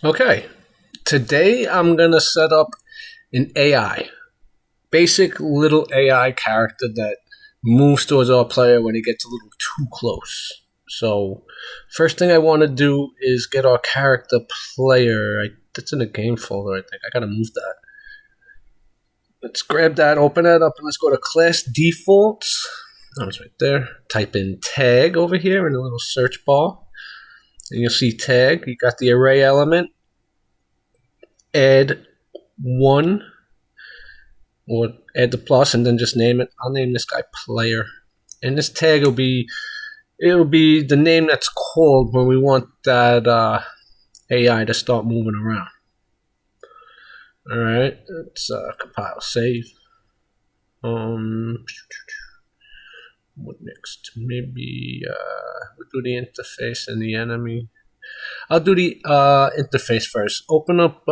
Okay, today I'm gonna set up an AI, basic little AI character that moves towards our player when he gets a little too close. So, first thing I want to do is get our character player. That's in the game folder, I think. I gotta move that. Let's grab that, open that up, and let's go to class defaults. Oh, it's right there. Type in tag over here in the little search bar, and you'll see tag. You got the array element. Add one, or add the plus, and then just name it. I'll name this guy player, and this tag will be the name that's called when we want that AI to start moving around. All right, let's compile, save. What next? Maybe we'll do the interface and the enemy. I'll do the interface first. Open up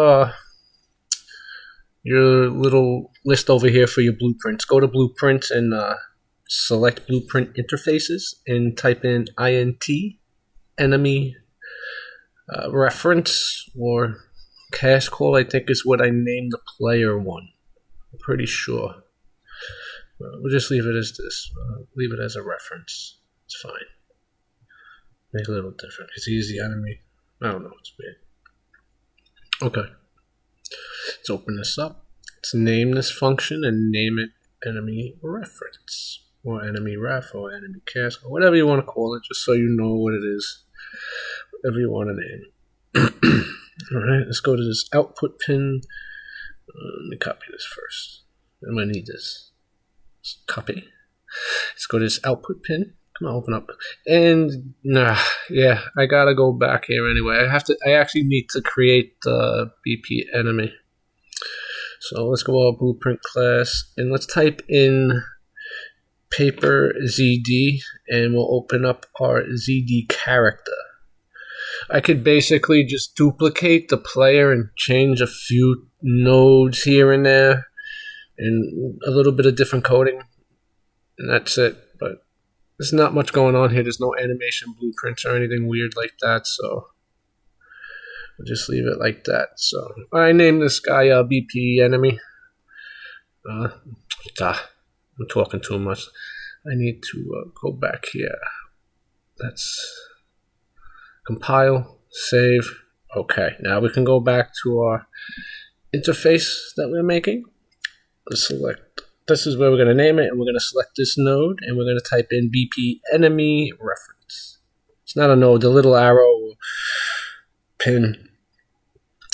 your little list over here for your blueprints. Go to blueprints and select blueprint interfaces and type in int enemy reference, or cast call, I think is what I named the player one. I'm pretty sure. We'll just leave it as this. Leave it as a reference. It's fine. Make it a little different because he's the enemy. I don't know. It's weird. Okay. Let's open this up. Let's name this function and name it enemy reference, or enemy ref, or enemy cast, or whatever you want to call it, just so you know what it is. Whatever you want to name. Alright, let's go to this output pin. Let me copy this first. I'm going to need this. Let's copy. Let's go to this output pin. Come on, open up. And yeah, I gotta go back here anyway. I actually need to create the BP enemy. So let's go to our blueprint class and let's type in paper ZD, and we'll open up our ZD character. I could basically just duplicate the player and change a few nodes here and there and a little bit of different coding, and that's it. But there's not much going on here. There's no animation blueprints or anything weird like that, so we'll just leave it like that. So I named this guy BP enemy. I'm talking too much. I need to go back here. That's compile, save. Okay, now we can go back to our interface that we're making. Let's select. This is where we're going to name it, and we're going to select this node, and we're going to type in BP enemy reference. It's not a node, the little arrow pin,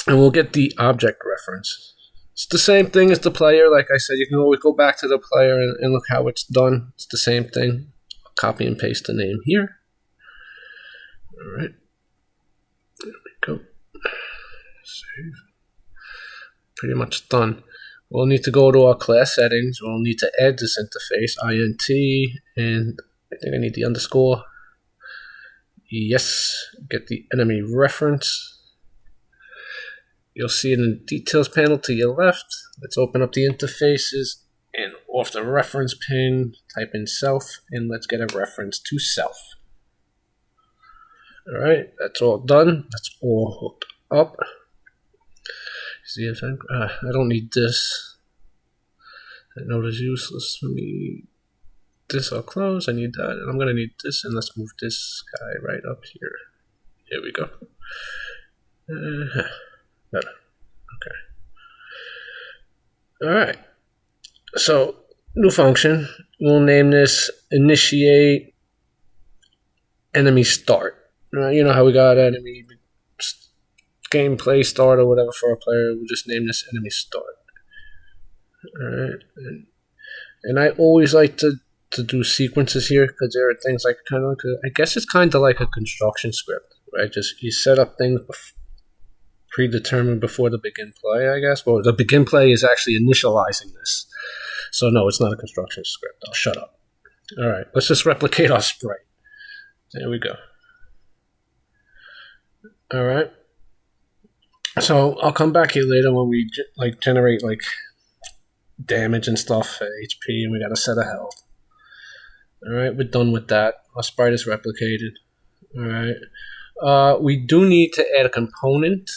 and we'll get the object reference. It's the same thing as the player. Like I said, you can always go back to the player and look how it's done. It's the same thing. I'll copy and paste the name here. All right. There we go. Save. Pretty much done. We'll need to go to our class settings. We'll need to add this interface, int, and I think I need the underscore. Yes, get the enemy reference. You'll see it in the details panel to your left. Let's open up the interfaces, and off the reference pin, type in self, and let's get a reference to self. Alright, that's all done. That's all hooked up. See if I don't need this. That node is useless for me. This I'll close. I need that, and I'm gonna need this. And let's move this guy right up here. Here we go. Better. Okay. All right. So new function. We'll name this initiate enemy start. You know how we got enemy gameplay start or whatever for our player. We'll just name this enemy start. Alright. And I always like to do sequences here because there are things like I guess it's kind of like a construction script, right? Just you set up things predetermined before the begin play, I guess. Well, the begin play is actually initializing this. So no, it's not a construction script. I'll shut up. Alright, let's just replicate our sprite. There we go. Alright. So I'll come back here later when we generate damage and stuff, HP, and we got a set of health. Alright, we're done with that. Our sprite is replicated. Alright. We do need to add a component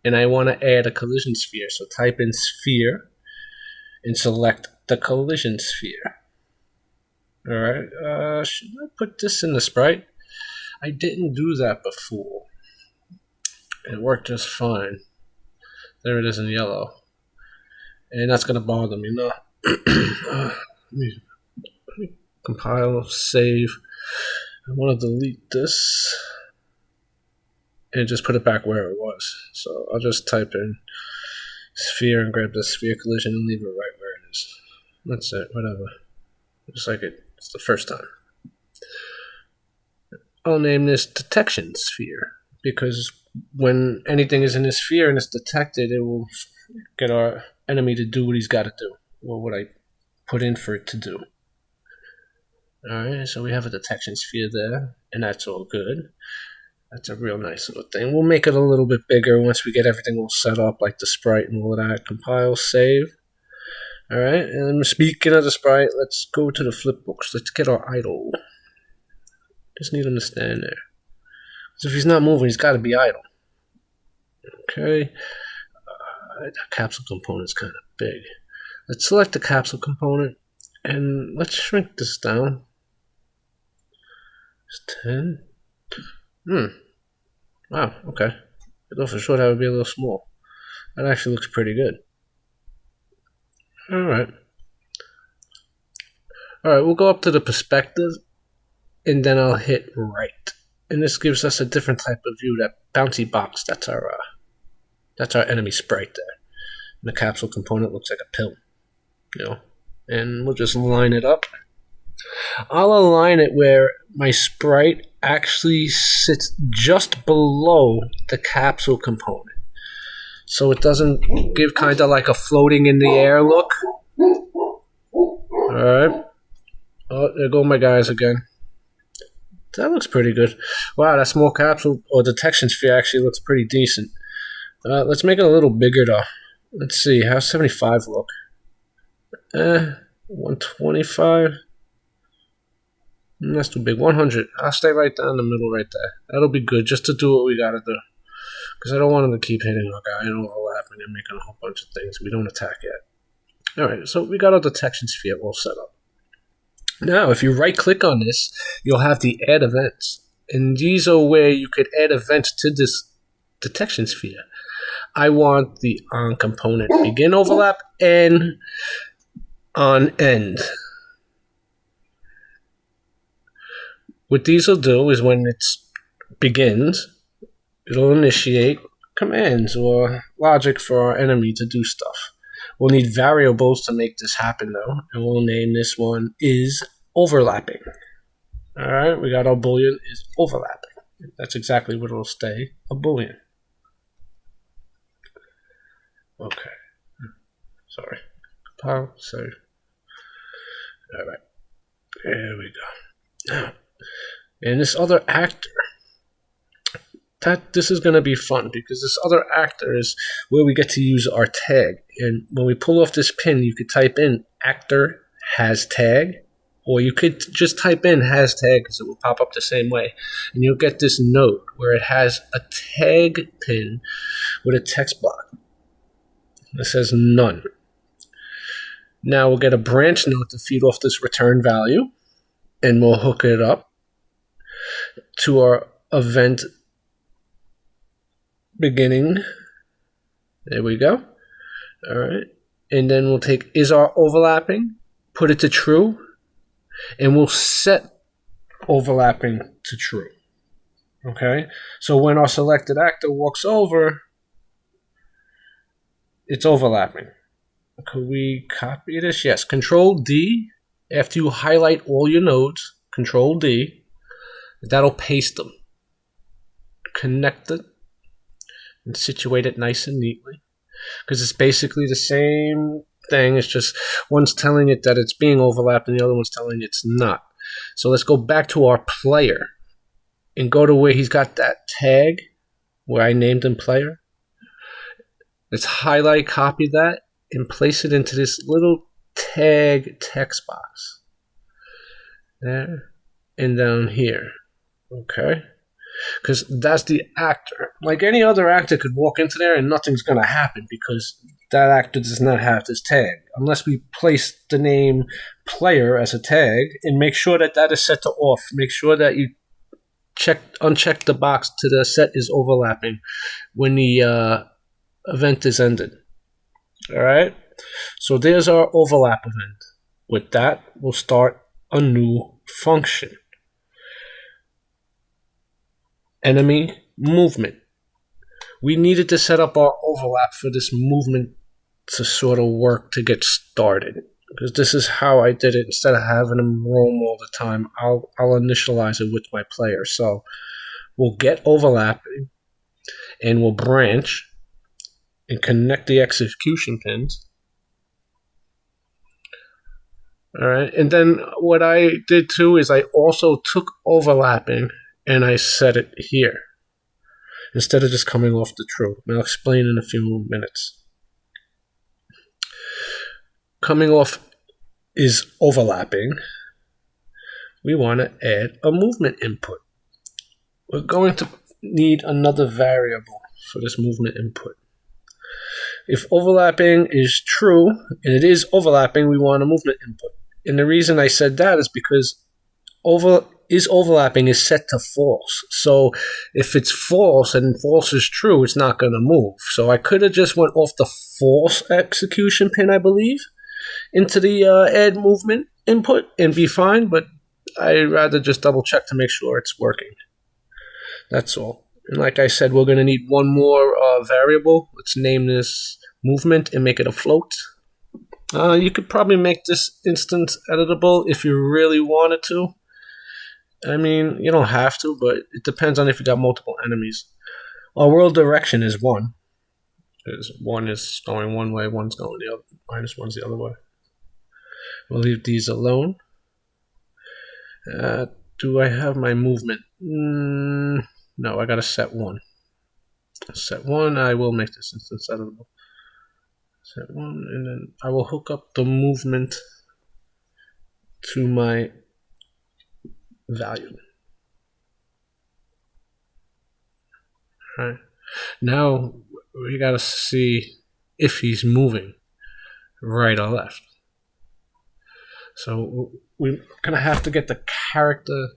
and I want to add a collision sphere. So type in sphere and select the collision sphere. All right, should I put this in the sprite? I didn't do that before. It worked just fine. There it is in yellow. And that's going to bother me, no? Let me compile, save. I want to delete this and just put it back where it was. So I'll just type in sphere and grab the sphere collision and leave it right where it is. That's it, whatever. Just like it's the first time. I'll name this detection sphere because when anything is in a sphere and it's detected, it will get our enemy to do what he's got to do, or what I put in for it to do. Alright, so we have a detection sphere there, and that's all good. That's a real nice little thing. We'll make it a little bit bigger once we get everything all set up, like the sprite and all of that. Compile, save. Alright, and speaking of the sprite, let's go to the flipbooks. Let's get our idle. Just need him to stand there. So if he's not moving, he's got to be idle. Okay. The capsule component is kind of big. Let's select the capsule component and let's shrink this down. It's 10. Wow, okay. I thought for sure that would be a little small. That actually looks pretty good. Alright. Alright, we'll go up to the perspective and then I'll hit right. And this gives us a different type of view. That bouncy box, that's our enemy sprite there. And the capsule component looks like a pill, you know. And we'll just line it up. I'll align it where my sprite actually sits just below the capsule component, so it doesn't give kind of like a floating in the air look. All right. Oh, there go my guys again. That looks pretty good. Wow, that small capsule or detection sphere actually looks pretty decent. Let's make it a little bigger though. Let's see, how's 75 look? 125. That's too big. 100. I'll stay right down the middle right there. That'll be good just to do what we gotta do. Because I don't want him to keep hitting our guy and overlapping and making a whole bunch of things. We don't attack yet. Alright, so we got our detection sphere all set up. Now, if you right click on this, you'll have the add events. And these are where you could add events to this detection sphere. I want the on component begin overlap and on end. What these will do is when it begins, it'll initiate commands or logic for our enemy to do stuff. We'll need variables to make this happen though, and we'll name this one is overlapping. Alright, we got our boolean is overlapping. That's exactly what it'll stay, a boolean. Okay. Sorry. Compile, save. Alright. There we go. Now, and this other actor, this is going to be fun because this other actor is where we get to use our tag. And when we pull off this pin, you could type in actor has tag, or you could just type in has tag because it will pop up the same way. And you'll get this note where it has a tag pin with a text block that says none. Now we'll get a branch note to feed off this return value, and we'll hook it up to our event beginning. There we go. All right. And then we'll take is our overlapping, put it to true, and we'll set overlapping to true. Okay. So when our selected actor walks over, it's overlapping. Could we copy this? Yes. Control D. After you highlight all your nodes, Control D. That'll paste them. Connect it and situate it nice and neatly. Because it's basically the same thing. It's just one's telling it that it's being overlapped and the other one's telling it it's not. So let's go back to our player and go to where he's got that tag where I named him player. Let's highlight, copy that, and place it into this little tag text box. There and down here. Okay. because that's the actor. Like any other actor could walk into there and nothing's going to happen because that actor does not have this tag. Unless we place the name player as a tag and make sure that that is set to off. Make sure that you uncheck the box to the set is overlapping when the event is ended. All right. So there's our overlap event. With that, we'll start a new function. Enemy movement. We needed to set up our overlap for this movement to sort of work to get started. Because this is how I did it. Instead of having them roam all the time, I'll initialize it with my player. So we'll get overlapping and we'll branch and connect the execution pins. All right. And then what I did too is I also took overlapping and I set it here instead of just coming off the true. And I'll explain in a few minutes. Coming off is overlapping. We want to add a movement input. We're going to need another variable for this movement input. If overlapping is true, and it is overlapping, we want a movement input. And the reason I said that is because overlapping is set to false. So if it's false and false is true, it's not going to move. So I could have just went off the false execution pin, I believe, into the add movement input and be fine, but I'd rather just double check to make sure it's working. That's all. And like I said, we're going to need one more variable. Let's name this movement and make it a float. You could probably make this instance editable if you really wanted to. I mean, you don't have to, but it depends on if you got multiple enemies. Our world direction is 1. Because 1 is going one way, 1's going the other, -1's the other way. We'll leave these alone. Do I have my movement? No, I gotta set 1. Set 1, I will make this instance editable. Set 1, and then I will hook up the movement to my value. Alright. Now we gotta see if he's moving right or left. So we're gonna have to get the character.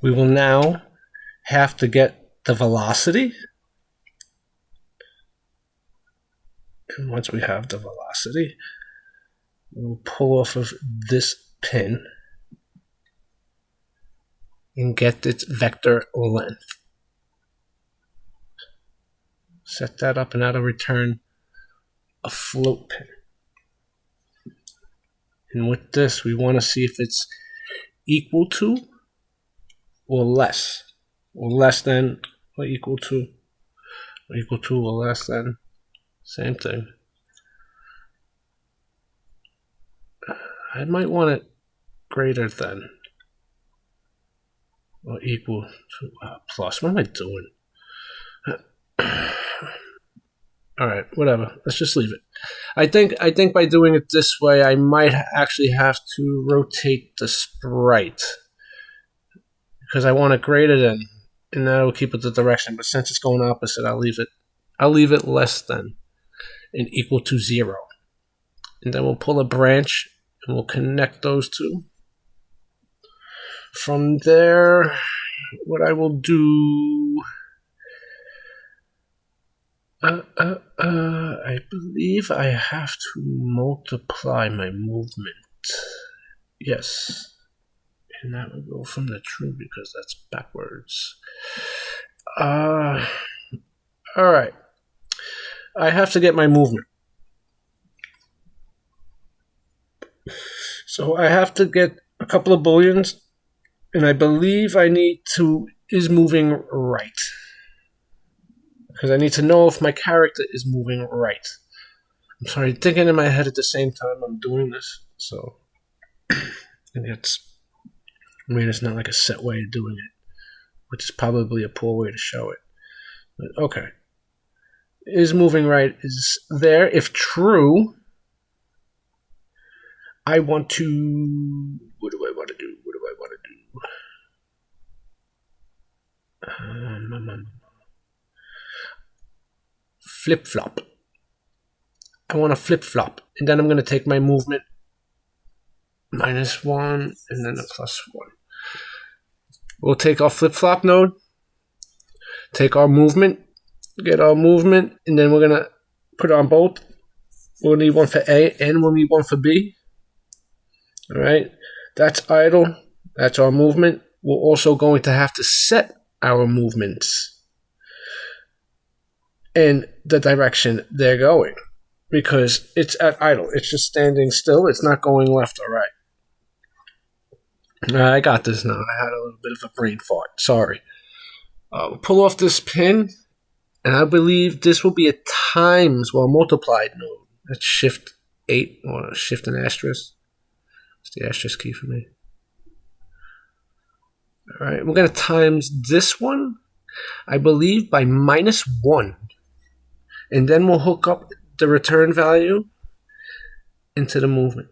We will now have to get the velocity. And once we have the velocity, we'll pull off of this pin and get its vector length. Set that up and that'll return a float pin. And with this, we want to see if it's equal to or less than, or equal to, or less than. Same thing. I might want it greater than or equal to plus. What am I doing? All right, whatever. Let's just leave it. I think by doing it this way, I might actually have to rotate the sprite because I want it greater than, and that will keep it the direction. But since it's going opposite, I'll leave it less than and equal to 0. And then we'll pull a branch and we'll connect those two. From there, what I will do, I believe I have to multiply my movement. Yes. And that would go from the true because that's backwards. Alright. I have to get my movement. So I have to get a couple of booleans, and I believe I need to is moving right. Because I need to know if my character is moving right. I'm sorry, thinking in my head at the same time I'm doing this. So, and it's not like a set way of doing it, which is probably a poor way to show it. But okay. Is moving right is there. If true, I want to, what do I want to do? Flip-flop. I want to flip-flop. And then I'm going to take my movement -1 and then a +1. We'll take our flip-flop node, take our movement, get our movement, and then we're going to put on both. We'll need one for A and we'll need one for B. All right, that's idle. That's our movement. We're also going to have to set our movements in the direction they're going because it's at idle. It's just standing still. It's not going left or right. I got this now. I had a little bit of a brain fart. Sorry. We'll pull off this pin, and I believe this will be a times multiplied node. That's Shift 8 or Shift and asterisk. It's the asterisk key for me. All right, we're going to times this one, I believe, by -1. And then we'll hook up the return value into the movement.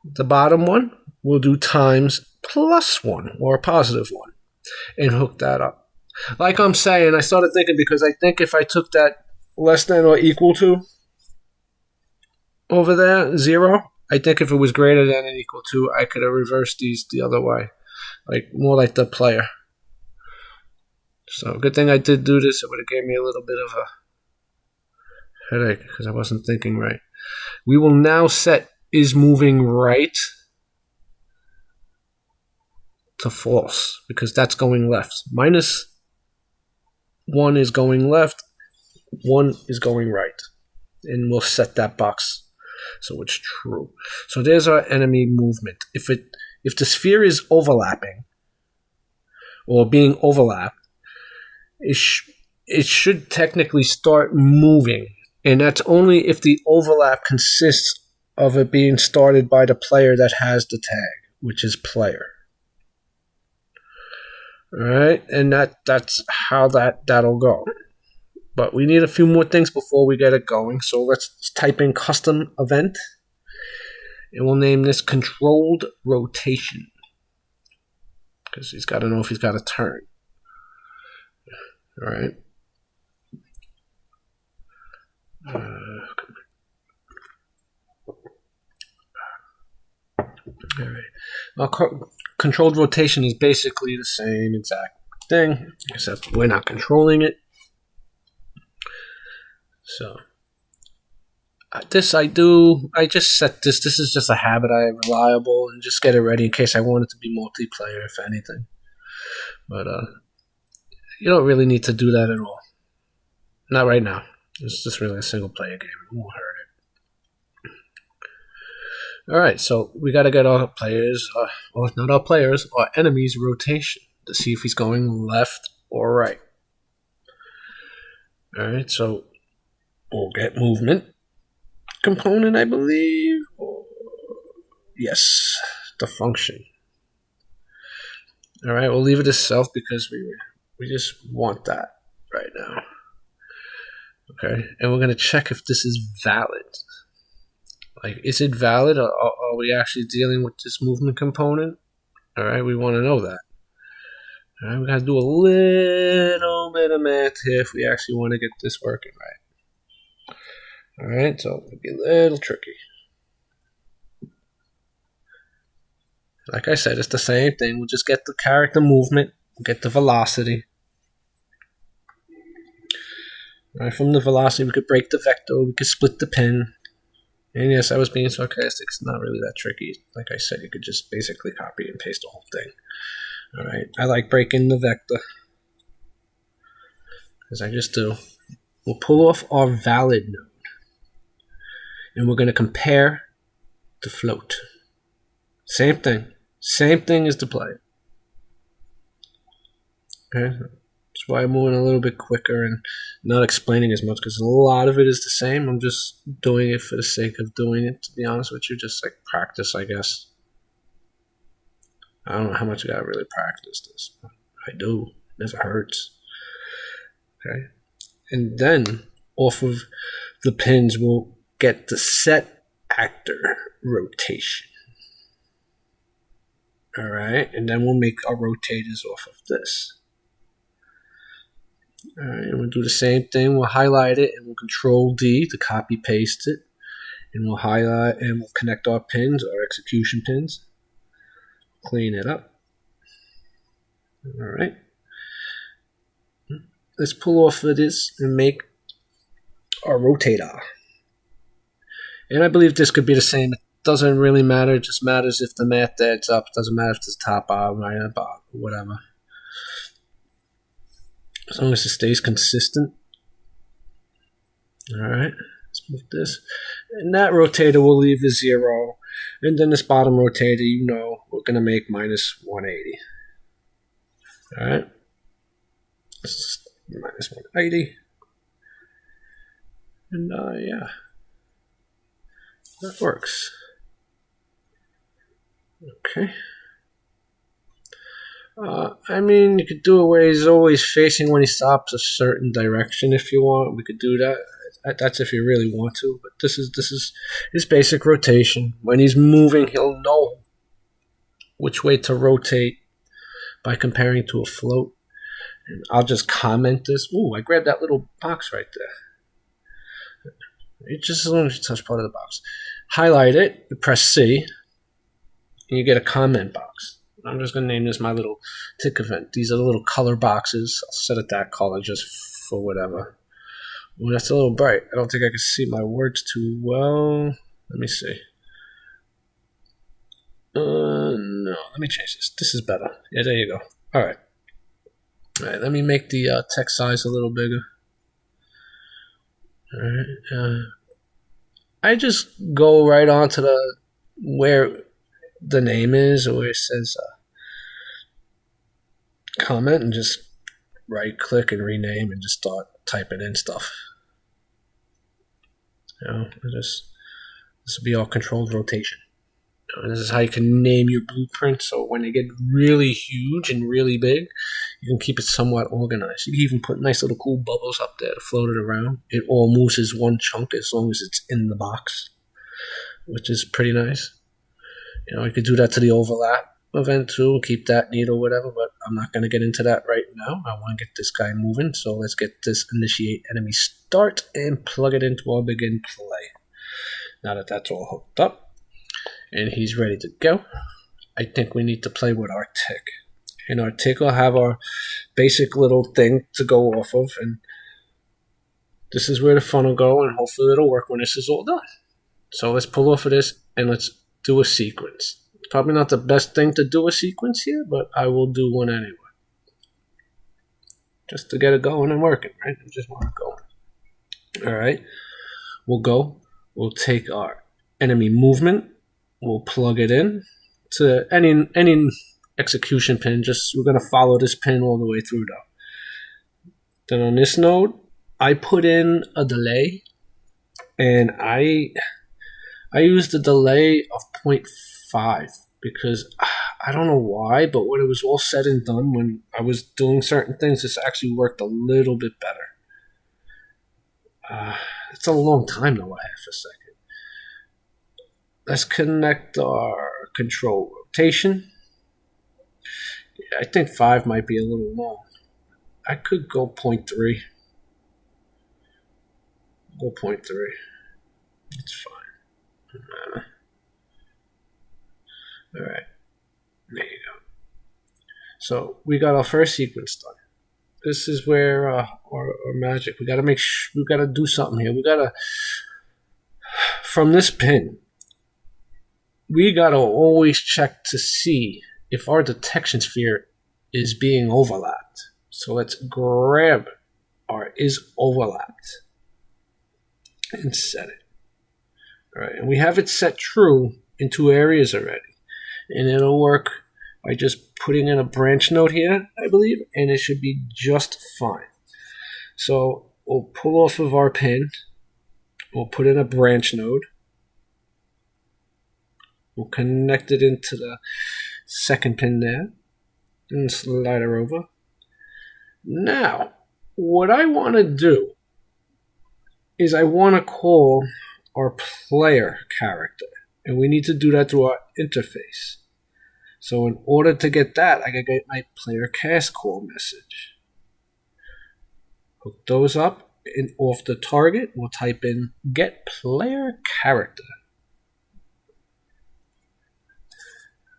The bottom one, we'll do times +1 or a +1 and hook that up. Like I'm saying, I started thinking because I think if I took that less than or equal to over there, 0, I think if it was greater than and equal to, I could have reversed these the other way. Like more like the player. So good thing I did do this. It would have gave me a little bit of a headache because I wasn't thinking right. We will now set is moving right to false because that's going left. -1 is going left, 1 is going right. And we'll set that box so it's true. So there's our enemy movement. If the sphere is overlapping or being overlapped, it should technically start moving. And that's only if the overlap consists of it being started by the player that has the tag, which is player. All right, and that's how that'll go. But we need a few more things before we get it going. So let's type in custom event. And we'll name this controlled rotation. Because he's got to know if he's got a turn. All right. All right. Well, controlled rotation is basically the same exact thing, except we're not controlling it. So this I just set this. This is just a habit I have reliable and just get it ready in case I want it to be multiplayer, if anything. But you don't really need to do that at all. Not right now. It's just really a single player game. It won't hurt it. Alright, so we got to get our players, or not our players, our enemy's rotation to see if he's going left or right. Alright, so we'll get movement component, I believe. Yes, the function. Alright, we'll leave it as self because we just want that right now. Okay, and we're going to check if this is valid. Like, is it valid, or are we actually dealing with this movement component? All right, we want to know that. All right, we got to do a little bit of math here if we actually want to get this working right. All right, so it'll be a little tricky. Like I said, it's the same thing. We'll just get the character movement, get the velocity. All right, from the velocity, we could break the vector, we could split the pin. And yes, I was being sarcastic. It's not really that tricky. Like I said, you could just basically copy and paste the whole thing. All right, I like breaking the vector, as I just do. We'll pull off our valid node, and we're going to compare the float. Same thing as the play. Okay, that's why I'm moving a little bit quicker and not explaining as much, because a lot of it is the same. I'm just doing it for the sake of doing it, to be honest with you, just like practice, I guess. I don't know how much I gotta really practice this, but I do. It never hurts. Okay, and then off of the pins, we'll get the set actor rotation. All right, and then we'll make our rotators off of this. All right, and we'll do the same thing. We'll highlight it and we'll Control D to copy paste it. And we'll highlight and we'll connect our pins, our execution pins. Clean it up. All right. Let's pull off of this and make our rotator. And I believe this could be the same. It doesn't really matter. It just matters if the math adds up. It doesn't matter if it's top, bottom, right, bottom, whatever. As long as it stays consistent. All right. Let's move this. And that rotator will leave a 0. And then this bottom rotator, you know, we're going to make minus 180. All right. This is minus 180. And yeah, that works. Okay. I mean, you could do it where he's always facing when he stops a certain direction if you want. We could do that. That's if you really want to. But this is his basic rotation. When he's moving, he'll know which way to rotate by comparing to a float. And I'll just comment this. Ooh, I grabbed that little box right there. It just as long as you touch part of the box. Highlight it, you press C, and you get a comment box. I'm just going to name this my little tick event. These are the little color boxes. I'll set it that color just for whatever. Well, that's a little bright. I don't think I can see my words too well. Let me see. No, let me change this. This is better. Yeah, there you go. All right. All right, let me make the text size a little bigger. All right. I just go right on to the where the name is, or where it says comment, and just right click and rename and just start typing in stuff. You know, this will be all controlled rotation. And this is how you can name your blueprint, so when they get really huge and really big, you can keep it somewhat organized. You can even put nice little cool bubbles up there to float it around. It all moves as one chunk as long as it's in the box, which is pretty nice. You know, you could do that to the overlap event too, keep that neat or whatever, but I'm not going to get into that right now. I want to get this guy moving, so let's get this initiate enemy start and plug it into our begin play. Now that that's all hooked up and he's ready to go, I think we need to play with our tick. And our tick will have our basic little thing to go off of, and this is where the fun will go, and hopefully it'll work when this is all done. So let's pull off of this and let's do a sequence. It's probably not the best thing to do a sequence here, but I will do one anyway. Just to get it going and working, right? I just want it going. All right. We'll go. We'll take our enemy movement. We'll plug it in to any execution pin. Just we're going to follow this pin all the way through though. Then on this node, I put in a delay, and I used a delay of 0.5 because I don't know why, but when it was all said and done, when I was doing certain things, this actually worked a little bit better. It's a long time though, half a second. Let's connect our control rotation. Yeah, I think 5 might be a little long. I could go 0.3. Go 0.3. It's fine. All right. There you go. So we got our first sequence done. This is where our magic. We got to we got to do something here. We got to, from this pin, we got to always check to see if our detection sphere is being overlapped. So let's grab our is overlapped and set it. All right, and we have it set true in 2 areas already. And it'll work by just putting in a branch node here, I believe, and it should be just fine. So we'll pull off of our pin. We'll put in a branch node. We'll connect it into the second pin there and slide her over. Now, what I want to do is I want to call our player character, and we need to do that through our interface. So in order to get that, I gotta get my player cast call message. Hook those up, and off the target, we'll type in get player character.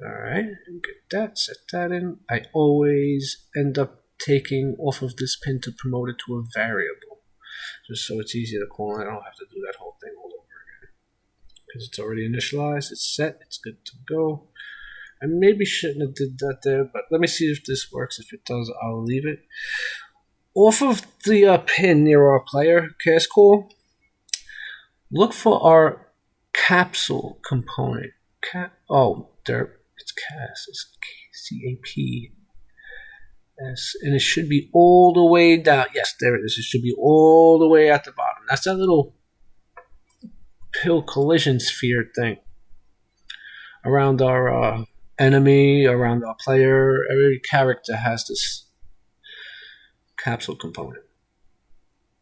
Alright, get that, set that in. I always end up taking off of this pin to promote it to a variable, just so it's easier to call, and I don't have to do that whole thing all over again. Because it's already initialized, it's set, it's good to go. I maybe shouldn't have did that there, but let me see if this works. If it does, I'll leave it. Off of the pin near our player, cast call, look for our capsule component. It's cast. It's CAPS, and it should be all the way down. Yes, there it is. It should be all the way at the bottom. That's that little pill collision sphere thing around our enemy, around our player. Every character has this capsule component.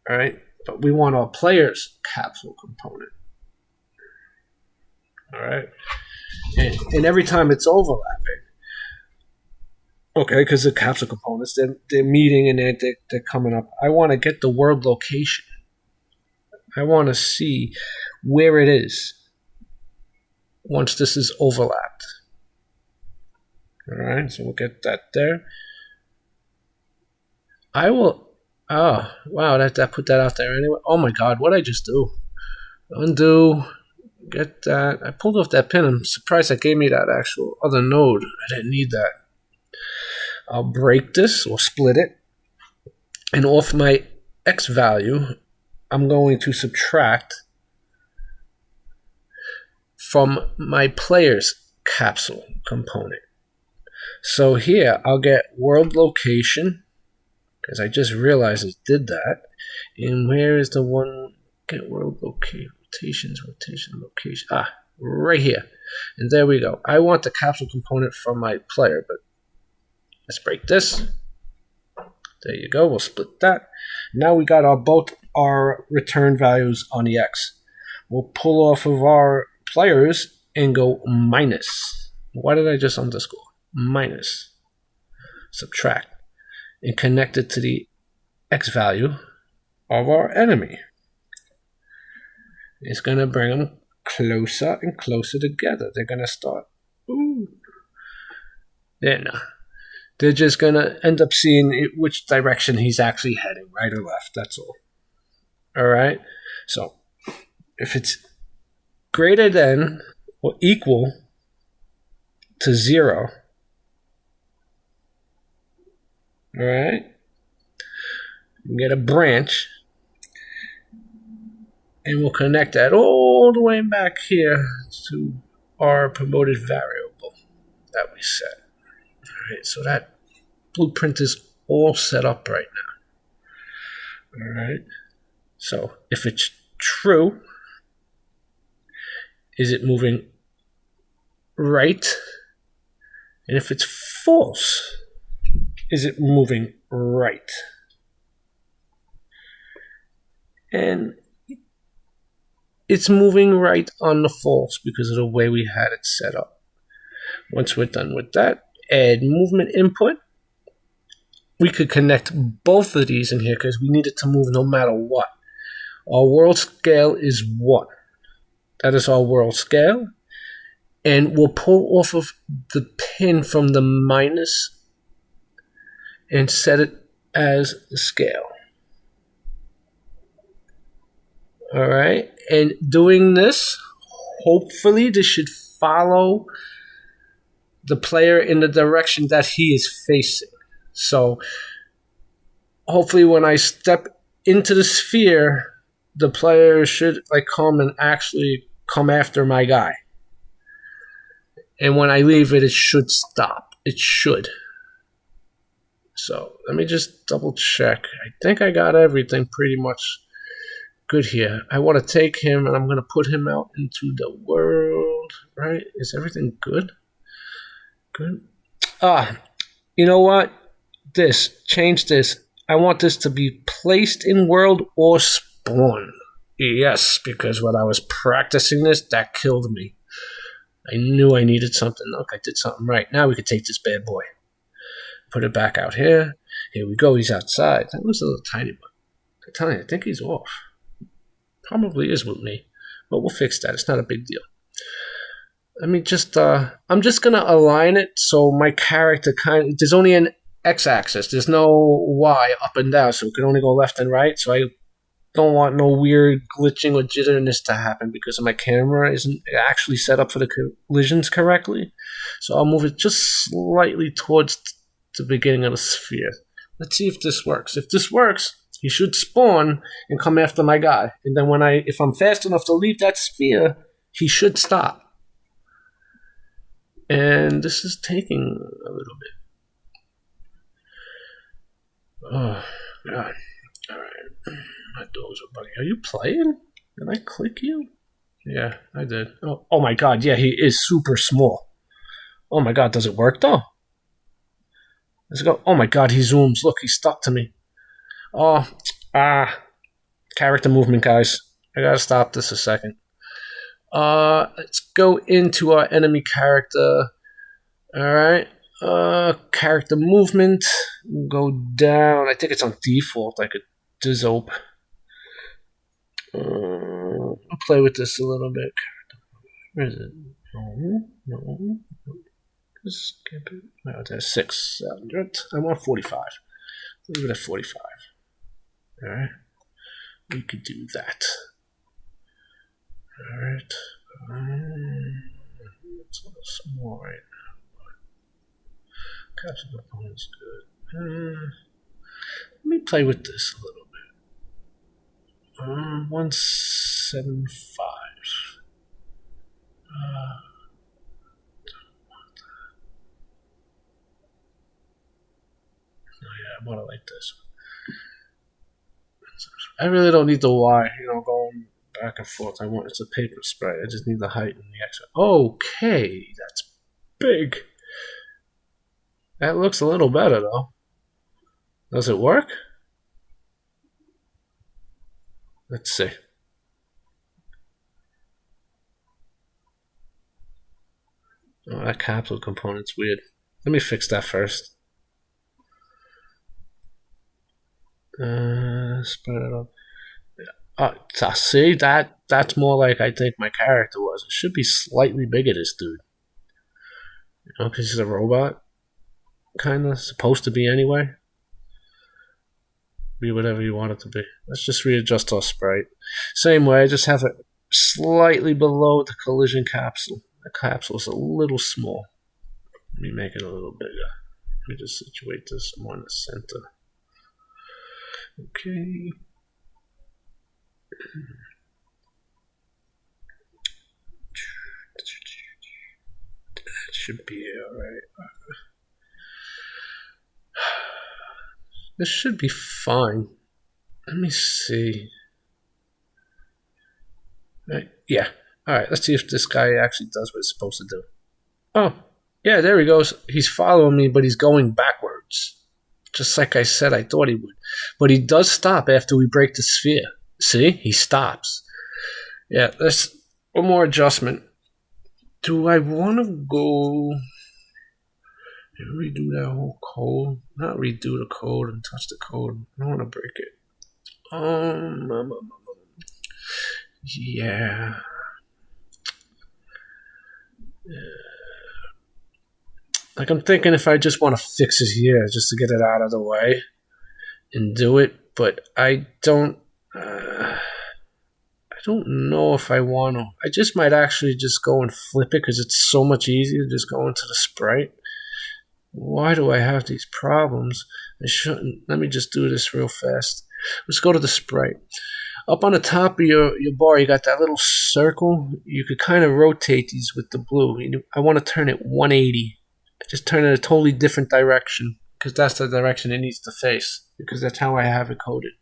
All right, but we want our player's capsule component. All right, and every time it's overlapping, okay, because the capsule components they're meeting and they're coming up. I want to get the world location. I want to see where it is once this is overlapped. All right, so we'll get that there. I will. Oh, wow, that put that out there anyway. Oh my God, what did I just do? Undo. Get that. I pulled off that pin. I'm surprised that gave me that actual other node. I didn't need that. I'll break this or split it. And off my X value, I'm going to subtract from my player's capsule component. So here, I'll get world location, because I just realized it did that. And where is the one? Get world location. Rotation, location. Right here. And there we go. I want the capsule component from my player, but let's break this. There you go. We'll split that. Now we got both our return values on the X. We'll pull off of our players and go minus. Why did I just underscore? Minus. Subtract. And connect it to the X value of our enemy. It's going to bring them closer and closer together. They're going to start. Ooh. They're just going to end up seeing which direction he's actually heading, right or left. That's all. All right. So if it's greater than or equal to 0, all right, you get a branch. And we'll connect that all the way back here to our promoted variable that we set. All right, so that blueprint is all set up right now. All right, so if it's true, is it moving right? And if it's false, is it moving right? And it's moving right on the false because of the way we had it set up. Once we're done with that, add movement input. We could connect both of these in here because we need it to move no matter what. Our world scale is 1. That is our world scale. And we'll pull off of the pin from the minus and set it as the scale. All right, and doing this, hopefully this should follow the player in the direction that he is facing. So hopefully when I step into the sphere, the player should come and actually come after my guy. And when I leave it, it should stop. It should. So let me just double check. I think I got everything pretty much good here. I want to take him and I'm going to put him out into the world, right? Is everything good? Good. You know what? Change this. I want this to be placed in world or spawn. Yes, because when I was practicing this, that killed me. I knew I needed something. Look, I did something right. Now we can take this bad boy. Put it back out here. Here we go. He's outside. That was a little tiny one. I'm telling you, I think he's off. Probably is with me, but we'll fix that. It's not a big deal. Let me just, I'm just going to align it so my character there's only an x-axis. There's no y up and down, so it can only go left and right. So I don't want no weird glitching or jitteriness to happen because my camera isn't actually set up for the collisions correctly. So I'll move it just slightly towards the beginning of the sphere. Let's see if this works. If this works, he should spawn and come after my guy. And then if I'm fast enough to leave that sphere, he should stop. And this is taking a little bit. Oh, God. All right. My dozer buddy. Are you playing? Did I click you? Yeah, I did. Oh my God. Yeah, he is super small. Oh my God. Does it work though? Let's go. Oh my God. He zooms. Look, he's stuck to me. Oh, character movement, guys. I gotta stop this a second. Let's go into our enemy character. Alright. Character movement. Go down. I think it's on default. I could disope. I'll play with this a little bit. Where is it? No. Just skip it. No, there's 600. I want 45. Leave it at 45. Alright. We could do that. Alright. It's a little small right now, but capsule component's good. Let me play with this a little bit. 175. I want it like this. I really don't need the Y, going back and forth. It's a paper spray. I just need the height and the extra. Okay, that's big. That looks a little better though. Does it work? Let's see. Oh, that capsule component's weird. Let me fix that first. Spread it up. See, that's more like I think my character was. It should be slightly bigger, this dude. Because he's a robot. Kind of. Supposed to be anyway. Be whatever you want it to be. Let's just readjust our sprite. Same way, just have it slightly below the collision capsule. The capsule's a little small. Let me make it a little bigger. Let me just situate this more in the center. Okay. That should be alright. This should be fine. Let me see. Right. Yeah. Alright, let's see if this guy actually does what it's supposed to do. Oh, yeah, there he goes. He's following me, but he's going backwards. Just like I said I thought he would. But he does stop after we break the sphere. See? He stops. Yeah, there's one more adjustment. Do I want to go and redo that whole code? Not redo the code and touch the code. I don't want to break it. Yeah. Like I'm thinking if I just want to fix it here just to get it out of the way and do it, but I don't know if I want to. I just might actually just go and flip it because it's so much easier to just go into the sprite. Why do I have these problems? I shouldn't. Let me just do this real fast. Let's go to the sprite. Up on the top of your bar, you got that little circle. You could kind of rotate these with the blue. I want to turn it 180. Just turn it a totally different direction because that's the direction it needs to face because that's how I have it coded.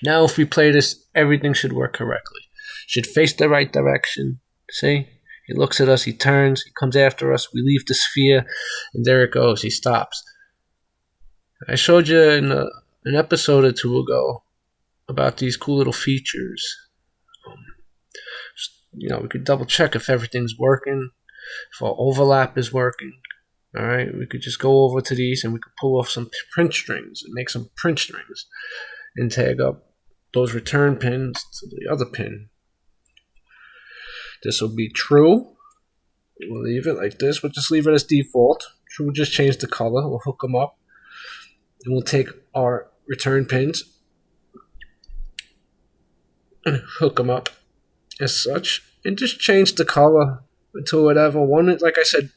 Now if we play this, everything should work correctly. Should face the right direction. See? He looks at us, he turns, he comes after us, we leave the sphere, and there it goes, he stops. I showed you in an episode or two ago about these cool little features. We could double check if everything's working. If our overlap is working, all right, we could just go over to these and we could pull off some print strings and make some print strings. and tag up those return pins to the other pin. This will be true. We'll leave it like this. We'll just leave it as default. We'll just change the color. We'll hook them up. And we'll take our return pins and hook them up as such. And just change the color to whatever one. Like I said,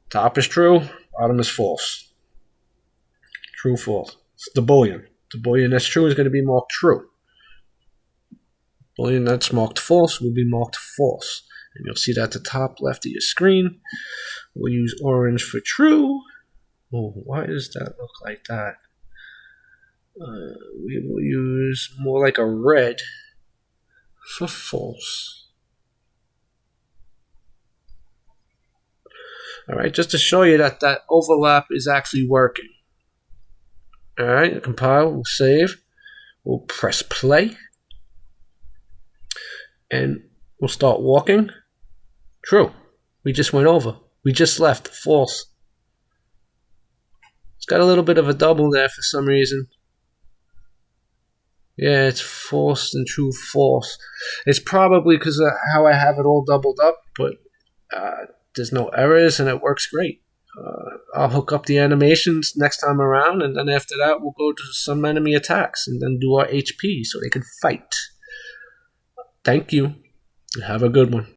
top is true, bottom is false. True, false. It's the Boolean. The Boolean that's true is going to be marked true. Boolean that's marked false will be marked false. And you'll see that at the top left of your screen. We'll use orange for true. Oh, why does that look like that? We will use more like a red for false. Alright, just to show you that that overlap is actually working. Alright, compile, we'll save. We'll press play. And we'll start walking. True. We just went over. We just left. False. It's got a little bit of a double there for some reason. Yeah, it's false and true, false. It's probably because of how I have it all doubled up, but there's no errors and it works great. I'll hook up the animations next time around, and then after that we'll go to some enemy attacks and then do our HP so they can fight. Thank you. Have a good one.